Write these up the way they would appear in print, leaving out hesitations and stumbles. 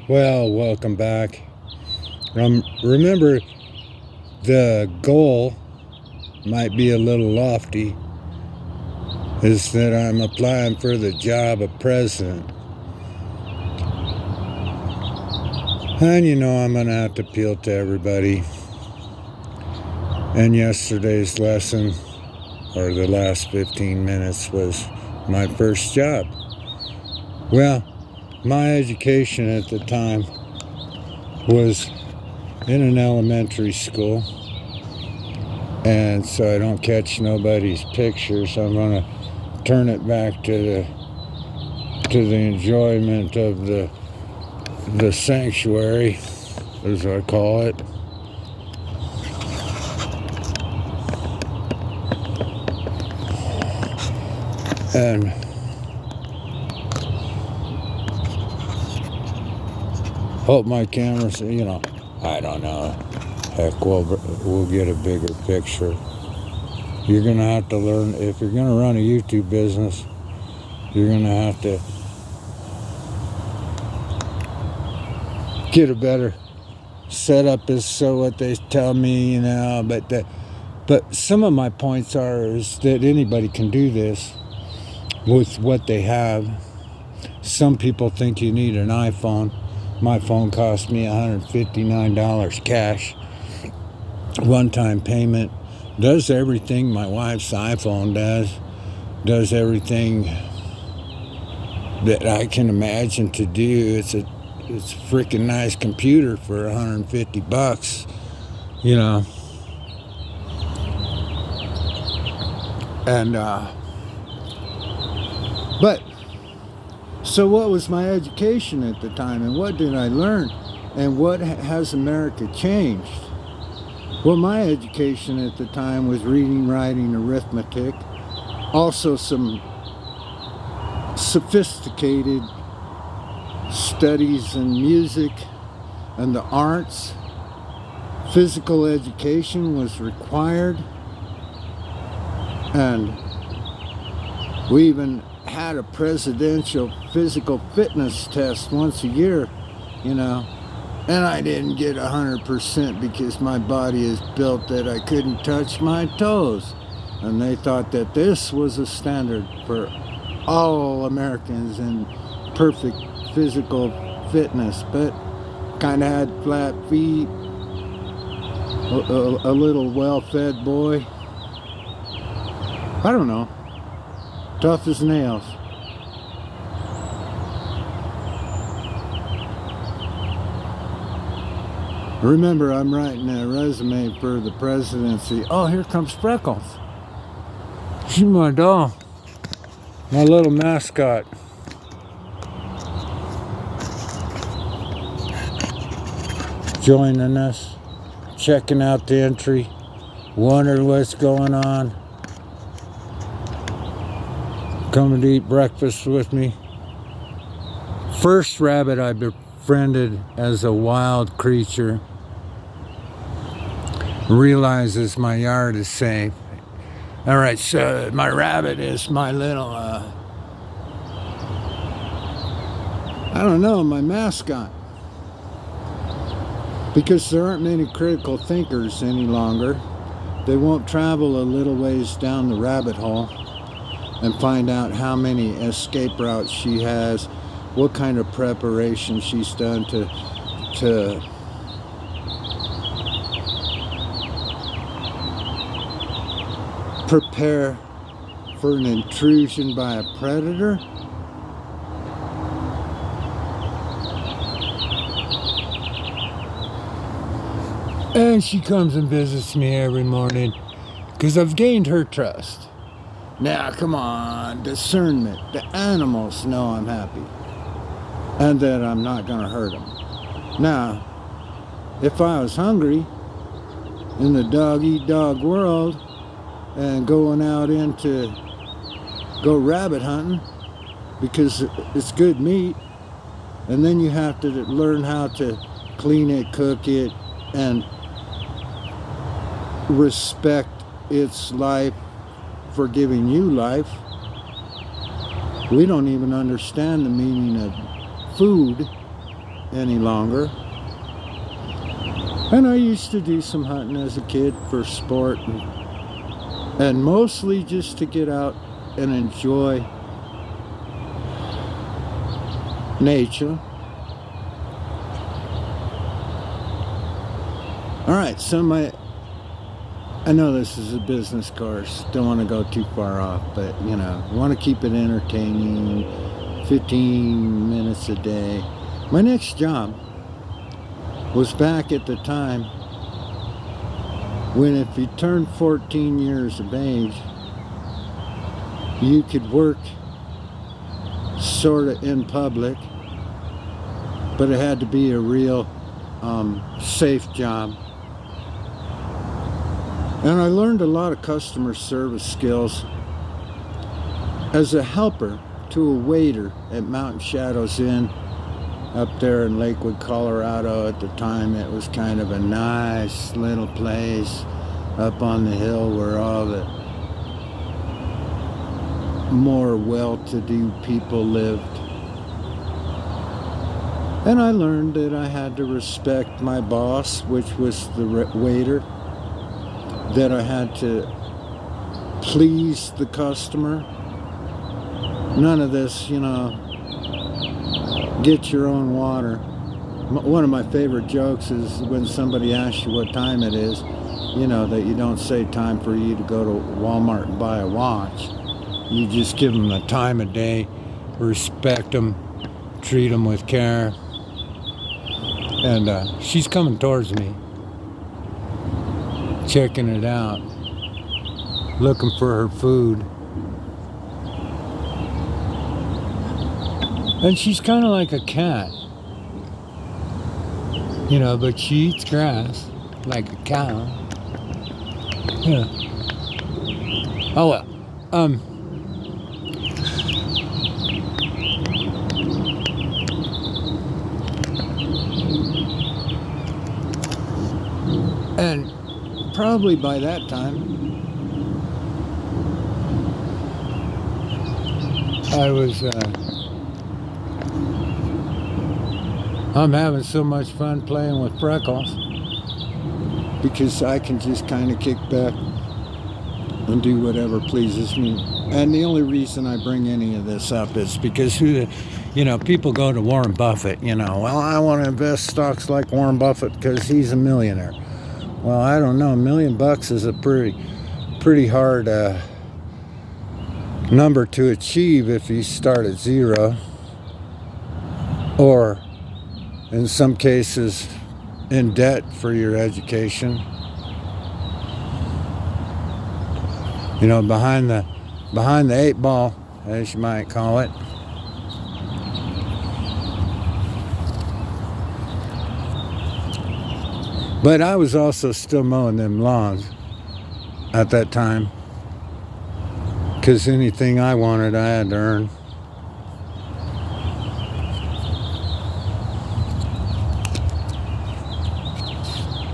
Well, welcome back. Remember, the goal might be a little lofty, is that I'm applying for the job of president. And you know I'm going to have to appeal to everybody. And yesterday's lesson, or the last 15 minutes, was my first job. Well, my education at the time was in an elementary school, and so I don't catch nobody's pictures. I'm going to turn it back to the enjoyment of the sanctuary, as I call it. And hope my camera's, I don't know. Heck, we'll get a bigger picture. You're going to have to learn, if you're going to run a YouTube business, you're going to have to get a better setup, is so what they tell me, but some of my points is that anybody can do this with what they have. Some people think you need an iPhone. My phone cost me $159 cash. One-time payment. Does everything my wife's iPhone does everything that I can imagine to do. It's a freaking nice computer for $150, and but so what was my education at the time, and what did I learn, and what has America changed? Well, my education at the time was reading, writing, arithmetic, also some sophisticated studies in music and the arts. Physical education was required, and we even had a presidential physical fitness test once a year, and I didn't get 100% because my body is built that I couldn't touch my toes, and they thought that this was a standard for all Americans in perfect physical fitness, but kind of had flat feet, a little well-fed boy. I don't know. Tough as nails. Remember, I'm writing a resume for the presidency. Oh, here comes Freckles. She's my dog. My little mascot. Joining us. Checking out the entry. Wondering what's going on. Coming to eat breakfast with me. First rabbit I befriended as a wild creature realizes my yard is safe. All right, so my rabbit is my little, my mascot. Because there aren't many critical thinkers any longer, they won't travel a little ways down the rabbit hole and find out how many escape routes she has, what kind of preparation she's done to prepare for an intrusion by a predator. And she comes and visits me every morning because I've gained her trust. Now, come on, discernment. The animals know I'm happy and that I'm not going to hurt them. Now, if I was hungry in the dog-eat-dog world and going out go rabbit hunting because it's good meat, and then you have to learn how to clean it, cook it, and respect its life for giving you life. We don't even understand the meaning of food any longer. And I used to do some hunting as a kid for sport, and mostly just to get out and enjoy nature. All right, so I know this is a business course, don't want to go too far off, but want to keep it entertaining, 15 minutes a day. My next job was back at the time when if you turned 14 years of age, you could work sort of in public, but it had to be a real safe job. And I learned a lot of customer service skills as a helper to a waiter at Mountain Shadows Inn up there in Lakewood, Colorado. At the time, it was kind of a nice little place up on the hill where all the more well-to-do people lived. And I learned that I had to respect my boss, which was the waiter, that I had to please the customer. None of this, get your own water. One of my favorite jokes is when somebody asks you what time it is, that you don't say time for you to go to Walmart and buy a watch. You just give them the time of day, respect them, treat them with care. And she's coming towards me, checking it out, looking for her food. And she's kind of like a cat, but she eats grass like a cow. Yeah. Oh well. And probably by that time, I'm having so much fun playing with Freckles because I can just kind of kick back and do whatever pleases me. And the only reason I bring any of this up is because people go to Warren Buffett, well, I want to invest stocks like Warren Buffett because he's a millionaire. Well, I don't know. $1 million is a pretty hard number to achieve if you start at zero, or in some cases in debt for your education. Behind the 8 ball, as you might call it. But I was also still mowing them lawns at that time, because anything I wanted, I had to earn.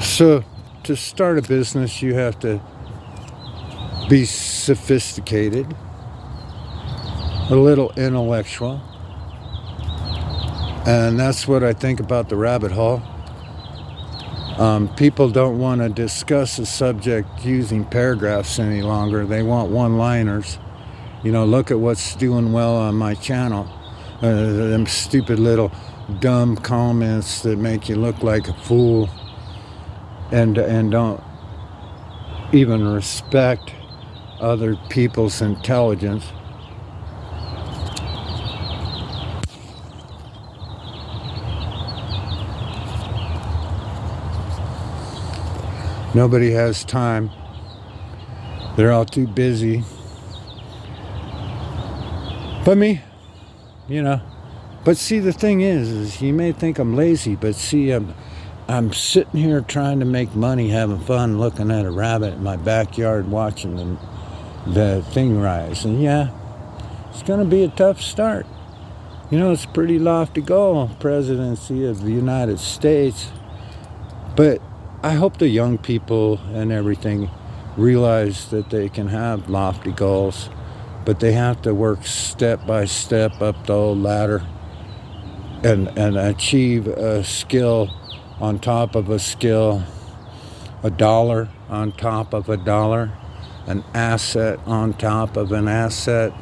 So to start a business, you have to be sophisticated, a little intellectual, and that's what I think about the rabbit hole. People don't want to discuss a subject using paragraphs any longer. They want one-liners. Look at what's doing well on my channel. Them stupid little dumb comments that make you look like a fool and don't even respect other people's intelligence. Nobody has time. They're all too busy. But me, But see, the thing is you may think I'm lazy, but see, I'm sitting here trying to make money, having fun, looking at a rabbit in my backyard, watching the thing rise. And yeah, it's going to be a tough start. It's a pretty lofty goal, presidency of the United States. But I hope the young people and everything realize that they can have lofty goals, but they have to work step by step up the old ladder and achieve a skill on top of a skill, a dollar on top of a dollar, an asset on top of an asset,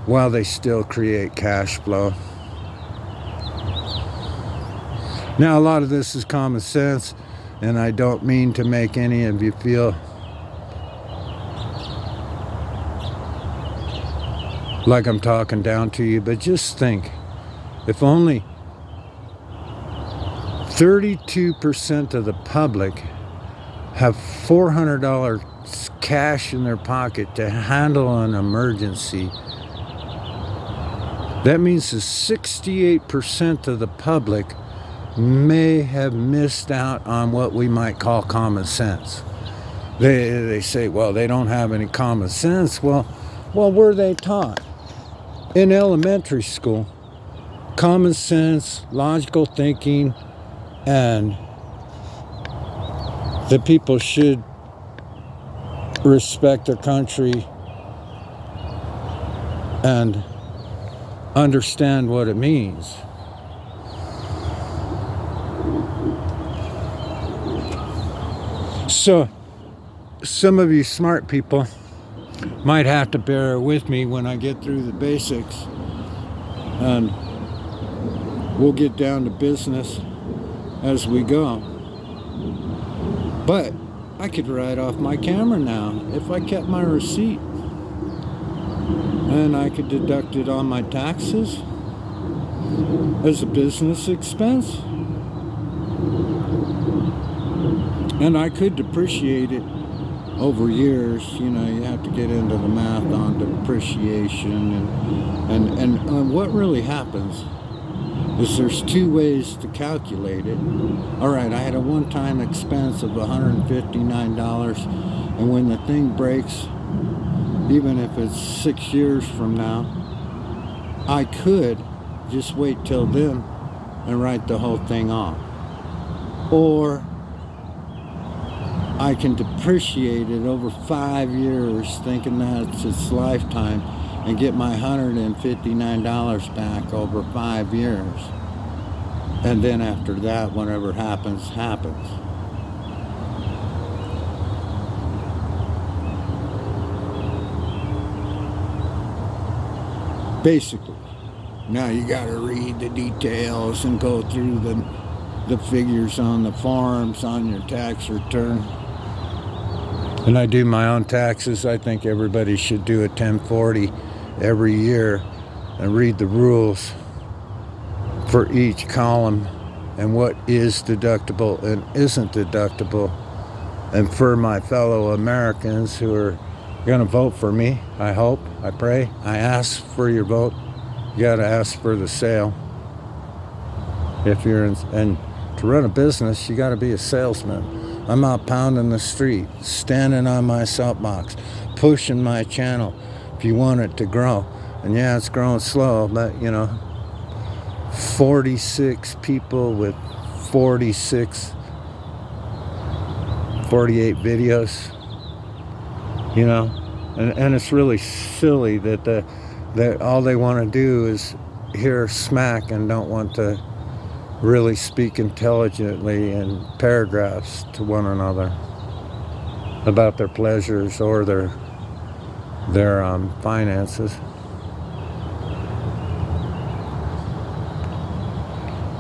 while they still create cash flow. Now, a lot of this is common sense, and I don't mean to make any of you feel like I'm talking down to you, but just think, if only 32% of the public have $400 cash in their pocket to handle an emergency, that means that 68% of the public may have missed out on what we might call common sense. They say, well, they don't have any common sense. Well, were they taught in elementary school? Common sense, logical thinking, and that people should respect their country and understand what it means. So, some of you smart people might have to bear with me when I get through the basics, and we'll get down to business as we go. But I could write off my camera now if I kept my receipt, and I could deduct it on my taxes as a business expense, and I could depreciate it over years. You know, you have to get into the math on depreciation, and what really happens is there's two ways to calculate it. All right, I had a one-time expense of $159, and when the thing breaks, even if it's 6 years from now, I could just wait till then and write the whole thing off. Or I can depreciate it over 5 years, thinking that's its lifetime, and get my $159 back over 5 years. And then after that, whatever happens, happens. Basically. Now you got to read the details and go through the figures on the forms on your tax return. And I do my own taxes. I think everybody should do a 1040 every year and read the rules for each column and what is deductible and isn't deductible. And for my fellow Americans who are going to vote for me, I hope, I pray, I ask for your vote. You got to ask for the sale. If you're in, and to run a business, you got to be a salesman. I'm out pounding the street, standing on my soapbox, pushing my channel if you want it to grow. And yeah, it's growing slow, but you know, 46 people with 48 videos, you know, and it's really silly that all they want to do is hear smack and don't want to really speak intelligently in paragraphs to one another about their pleasures or their finances.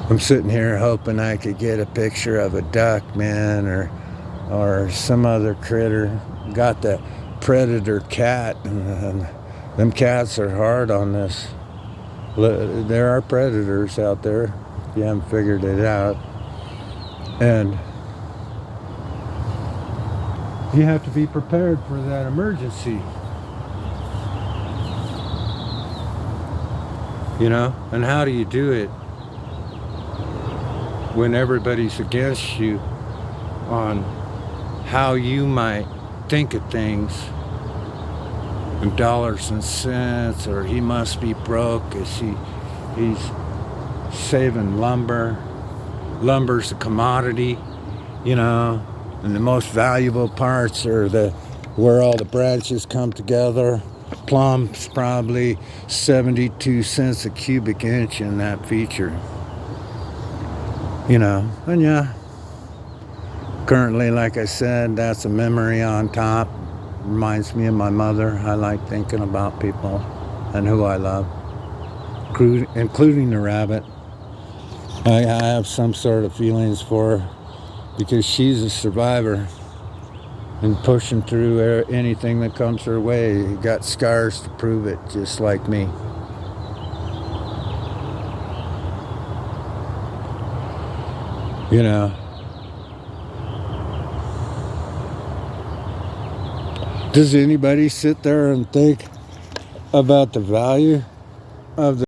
I'm sitting here hoping I could get a picture of a duck, man, or some other critter. Got the predator cat, and them cats are hard on this. There are predators out there, if you haven't figured it out. And you have to be prepared for that emergency. You know? And how do you do it when everybody's against you on how you might think of things in dollars and cents, or he must be broke as he's saving lumber. Lumber's a commodity, you know, and the most valuable parts are where all the branches come together. Plum's probably 72 cents a cubic inch in that feature. And yeah, currently, like I said, that's a memory on top. Reminds me of my mother. I like thinking about people and who I love, including the rabbit. I have some sort of feelings for her because she's a survivor and pushing through anything that comes her way. Got scars to prove it, just like me. You know, does anybody sit there and think about the value of the